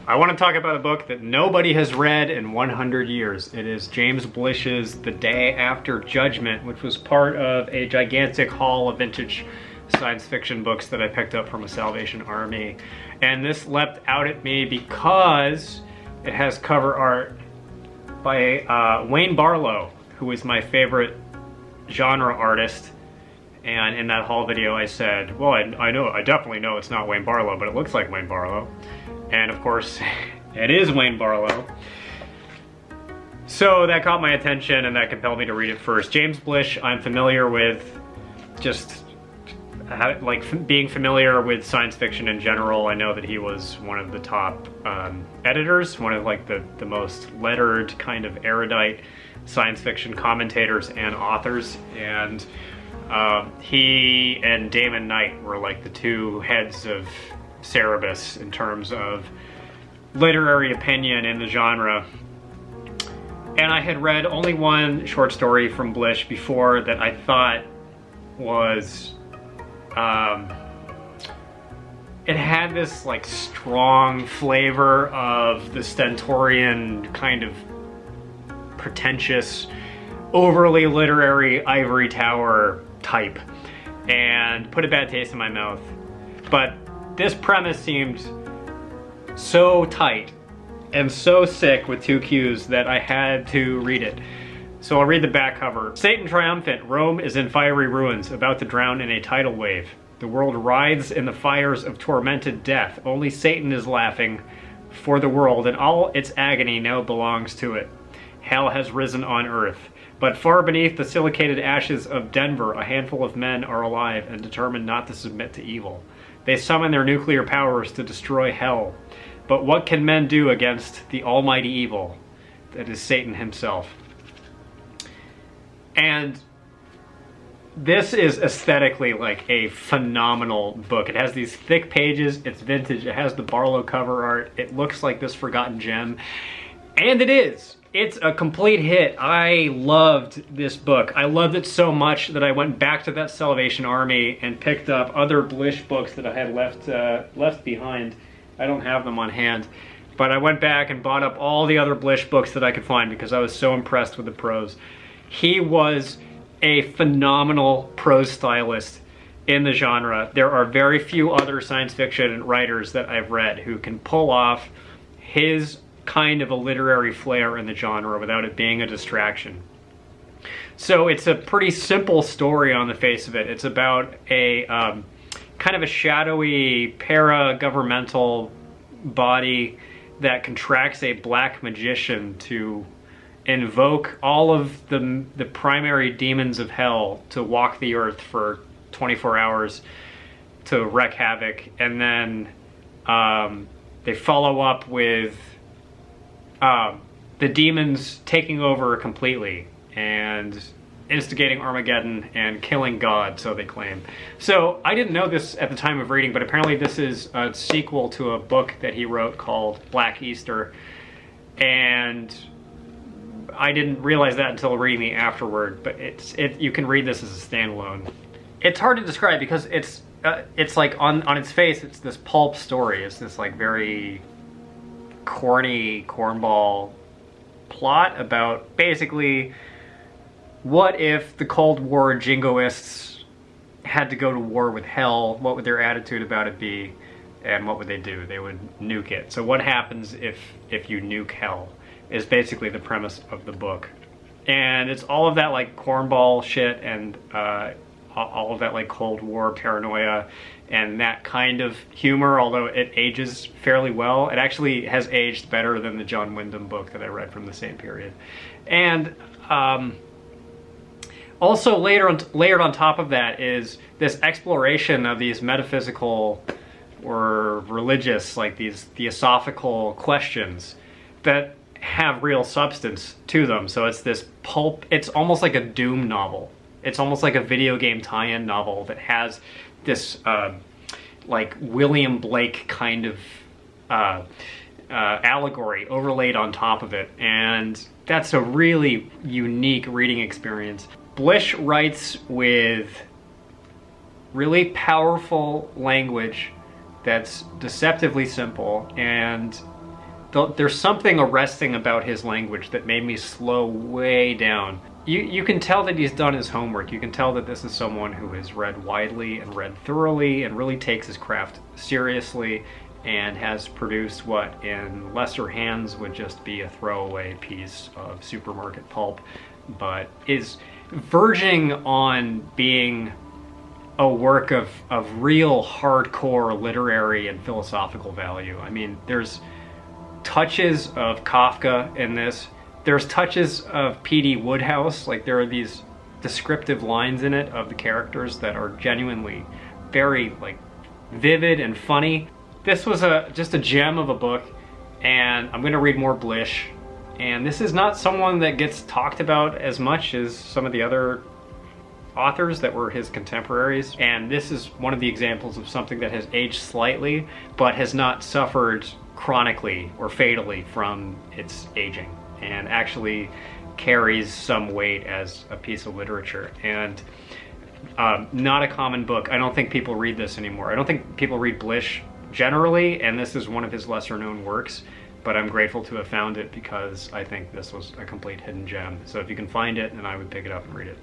I want to talk about a book that nobody has read in 100 years. It is James Blish's The Day After Judgment, which was part of a gigantic haul of vintage science fiction books that I picked up from a Salvation Army. And this leapt out at me because it has cover art by Wayne Barlow, who is my favorite genre artist. And in that haul video I said, well, I definitely know it's not Wayne Barlow, but it looks like Wayne Barlow. And of course, it is Wayne Barlow. So that caught my attention and that compelled me to read it first. James Blish, I'm familiar with, just like being familiar with science fiction in general. I know that he was one of the top editors, one of like the most lettered, kind of erudite science fiction commentators and authors. And he and Damon Knight were like the two heads of Cerebus in terms of literary opinion in the genre. And I had read only one short story from Blish before that I thought was it had this like strong flavor of the stentorian kind of pretentious, overly literary ivory tower type, and put a bad taste in my mouth. But this premise seemed so tight and so sick with two Q's that I had to read it. So I'll read the back cover. Satan triumphant, Rome is in fiery ruins, about to drown in a tidal wave. The world writhes in the fires of tormented death. Only Satan is laughing, for the world and all its agony now belongs to it. Hell has risen on earth. But far beneath the silicated ashes of Denver, a handful of men are alive and determined not to submit to evil. They summon their nuclear powers to destroy hell. But what can men do against the almighty evil that is Satan himself? And this is aesthetically like a phenomenal book. It has these thick pages, it's vintage, it has the Barlow cover art, it looks like this forgotten gem. And it is. It's a complete hit. I loved this book. I loved it so much that I went back to that Salvation Army and picked up other Blish books that I had left behind. I don't have them on hand. But I went back and bought up all the other Blish books that I could find because I was so impressed with the prose. He was a phenomenal prose stylist in the genre. There are very few other science fiction writers that I've read who can pull off his kind of a literary flair in the genre without it being a distraction. So it's a pretty simple story on the face of it. It's about a kind of a shadowy para-governmental body that contracts a black magician to invoke all of the primary demons of hell to walk the earth for 24 hours to wreak havoc. And then they follow up with the demons taking over completely and instigating Armageddon and killing God, so they claim. So I didn't know this at the time of reading, but apparently this is a sequel to a book that he wrote called Black Easter. And I didn't realize that until reading the afterword, but you can read this as a standalone. It's hard to describe because it's like on its face, it's this pulp story. It's this like very corny cornball plot about basically what if the Cold War jingoists had to go to war with hell, what would their attitude about it be, and what would they do? They would nuke it. So what happens if you nuke hell is basically the premise of the book. And it's all of that like cornball shit and all of that like Cold War paranoia and that kind of humor, although it ages fairly well. It actually has aged better than the John Wyndham book that I read from the same period. And also layered on top of that is this exploration of these metaphysical or religious, like these theosophical questions that have real substance to them. So it's this pulp, it's almost like a Doom novel. It's almost like a video game tie-in novel that has this like William Blake kind of allegory overlaid on top of it. And that's a really unique reading experience. Blish writes with really powerful language that's deceptively simple, and there's something arresting about his language that made me slow way down. You can tell that he's done his homework. You can tell that this is someone who has read widely and read thoroughly and really takes his craft seriously and has produced what in lesser hands would just be a throwaway piece of supermarket pulp, but is verging on being a work of real hardcore literary and philosophical value. I mean, there's touches of Kafka in this. There's touches of P.D. Woodhouse. Like, there are these descriptive lines in it of the characters that are genuinely very, like, vivid and funny. This was just a gem of a book, and I'm gonna read more Blish. And this is not someone that gets talked about as much as some of the other authors that were his contemporaries. And this is one of the examples of something that has aged slightly, but has not suffered chronically or fatally from its aging, and actually carries some weight as a piece of literature. And not a common book. I don't think people read this anymore. I don't think people read Blish generally, and this is one of his lesser known works, but I'm grateful to have found it because I think this was a complete hidden gem. So if you can find it, then I would pick it up and read it.